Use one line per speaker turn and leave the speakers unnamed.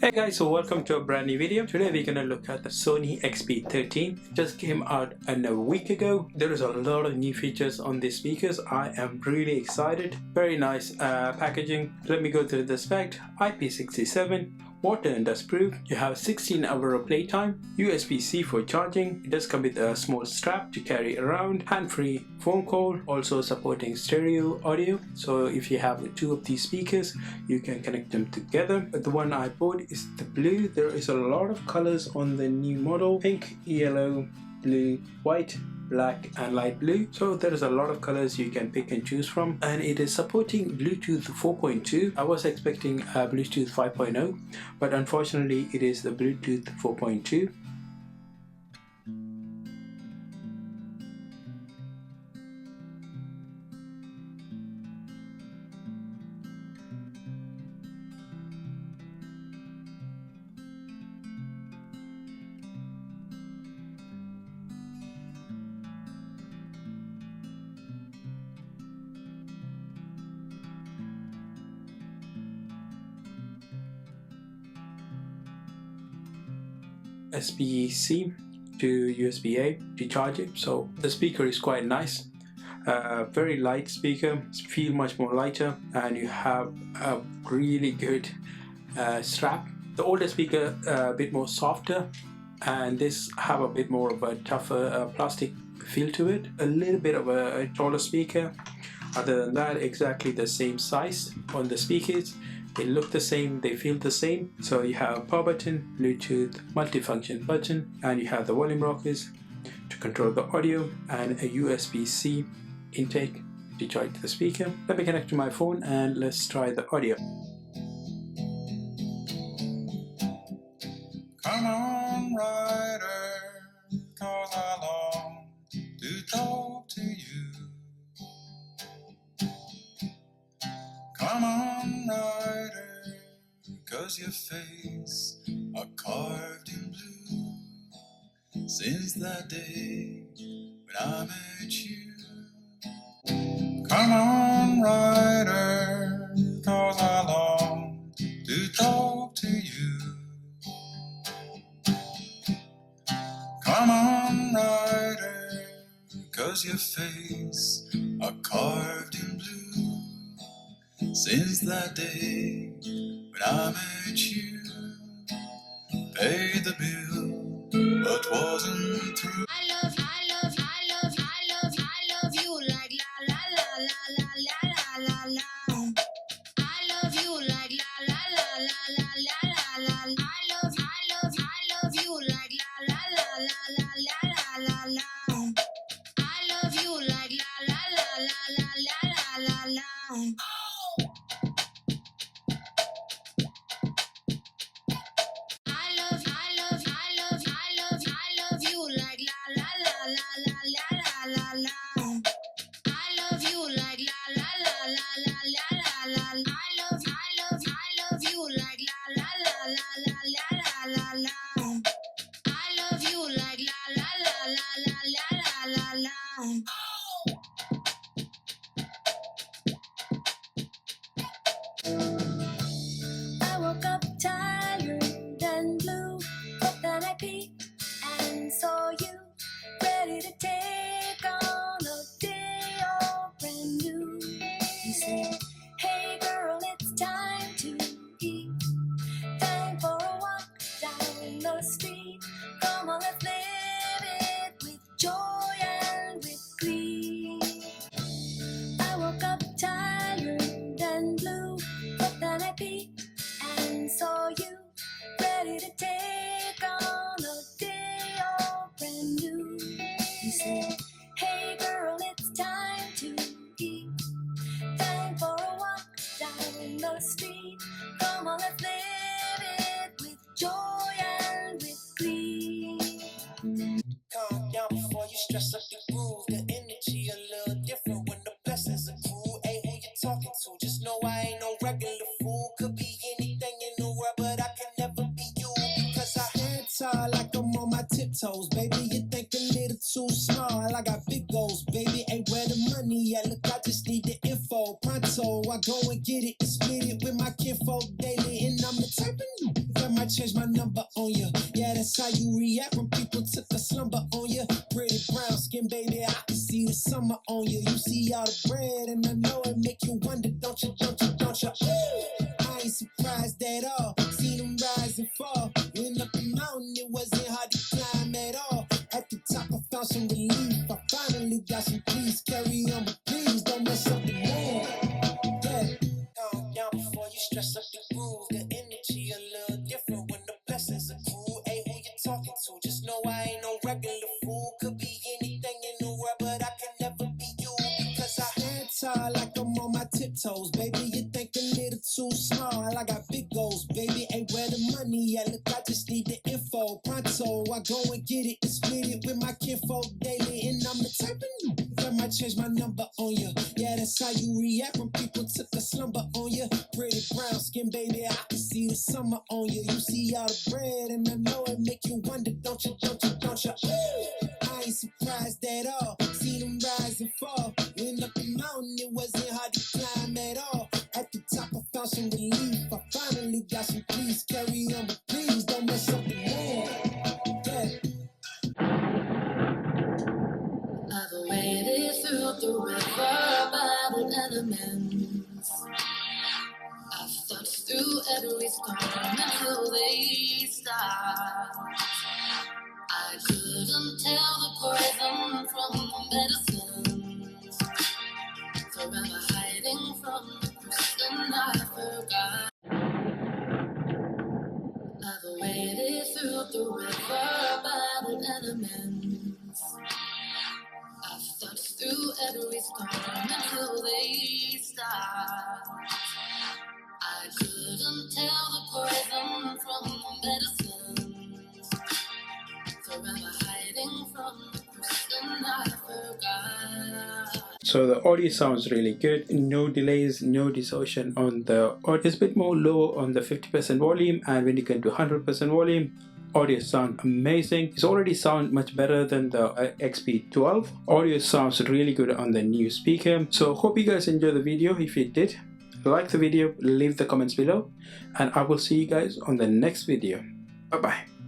Hey guys, so welcome to a brand new video. Today we're gonna look at the Sony XB13. It just came out a week ago. There is a lot of new features on these speakers. I am really excited. Very nice packaging. Let me go through the spec. IP67, water and dust proof. You have 16-hour playtime, USB-C for charging. It does come with a small strap to carry around, hand-free phone call, also supporting stereo audio. So if you have two of these speakers, you can connect them together. But the one I bought is the blue. There is a lot of colors on the new model: pink, yellow, blue, white, black and light blue. So there is a lot of colors you can pick and choose from, and it is supporting Bluetooth 4.2. I was expecting Bluetooth 5.0, but unfortunately it is the Bluetooth 4.2. USB-C to USB-A to charge it. So the speaker is quite nice. Very light speaker, feel much more lighter, and you have a really good strap. The older speaker a bit more softer, and this have a bit more of a tougher plastic feel to it. A little bit of a taller speaker. Other than that, exactly the same size on the speakers. They look the same, they feel the same. So you have a power button, Bluetooth, multifunction button, and you have the volume rockers to control the audio, and a USB-C intake to charge the speaker. Let me connect to my phone and let's try the audio.
Come on, rider, 'cause I long to talk to you. Come on, rider, 'cause your face are carved in blue. Since that day when I met you. Come on, rider, 'cause I long to talk to you. Come on, rider, 'cause your face are carved in blue. Since that day when I met you, paid the bill, but wasn't through. I love you, I love you, I love you, I love you, I love you like la la la la la la la la la. I love you like la la la la la la la la. I love you, I love you, I love you like la la la la la la la la. I love you like la la la la la la la la. I woke up tired and blue, but then I peeked and saw you, ready to take on a day all brand new. You said, hey girl, it's time to eat, time for a walk down the street. Come on, let's live it with joy and with glee. I woke up tired and blue, but then I peeked and saw you, ready to take on a day all brand new. You said, hey girl, it's time to eat, time for a walk down the street. Come on, let's live it with joy and with glee. Calm down before you stress up the groove. The energy a little different when the blessings accrue. Hey, who you talking to? Just know I ain't no regular fool. Could be anything in the world, but I can never be you, because I dance hard like I'm on my tiptoes. Baby, you think a little too small. I got big goals, baby. Ain't where the money at. Look, I just need the info. Pronto, I go and get it and split it with my kinfolk daily. And I'm the type of that's how you react when people took a slumber on you. Pretty brown skin, baby, I can see the summer on you. You see all the bread, and I know it make you wonder, don't you? I ain't surprised at all. Seen them rise and fall. Went up the mountain, it wasn't hard to climb at all. At the top, I found some relief. I finally got some peace. Carry on, but please don't mess up the mood. Yeah, calm down before you stress up the groove. The energy a little different when the blessings accrue. Hey, who you talking to? Just know I ain't no regular fool. Could be anything in the world, but I can never be you. Because I hands high like I'm on my tiptoes. Baby, you think a little too small. I got big goals, baby. Ain't where the money at. Look, I just need the info. Pronto, I go and get it and split it with my kinfolk daily. And I'm the type of I might change my number on you. Yeah, that's how you react when people took a slumber on you. Pretty brown skin, baby, I can see the summer on you. You see all the bread, and I know it make you wonder, don't you? I ain't surprised at all. Seen them rise and fall. Went up the mountain, it wasn't hard to climb at all. At the top, I found some relief. I finally got some peace. Carry on, but please don't mess up the mood. Yeah.
I've waded through the river by the elements. I've searched through every storm until they stop. I couldn't tell the poison from the medicines. Forever hiding from the person I forgot. I've waded through the river by the elements. I've searched through every storm until they stop. I couldn't tell the poison from the medicines. Forever hiding from the person I forgot.
So the audio sounds really good, no delays, no distortion on the audio. It's a bit more low on the 50% volume, and when you can do 100% volume, audio sound amazing. It's already sound much better than the XB12. Audio sounds really good on the new speaker. So hope you guys enjoyed the video. If you did, like the video, leave the comments below, and I will see you guys on the next video. Bye bye.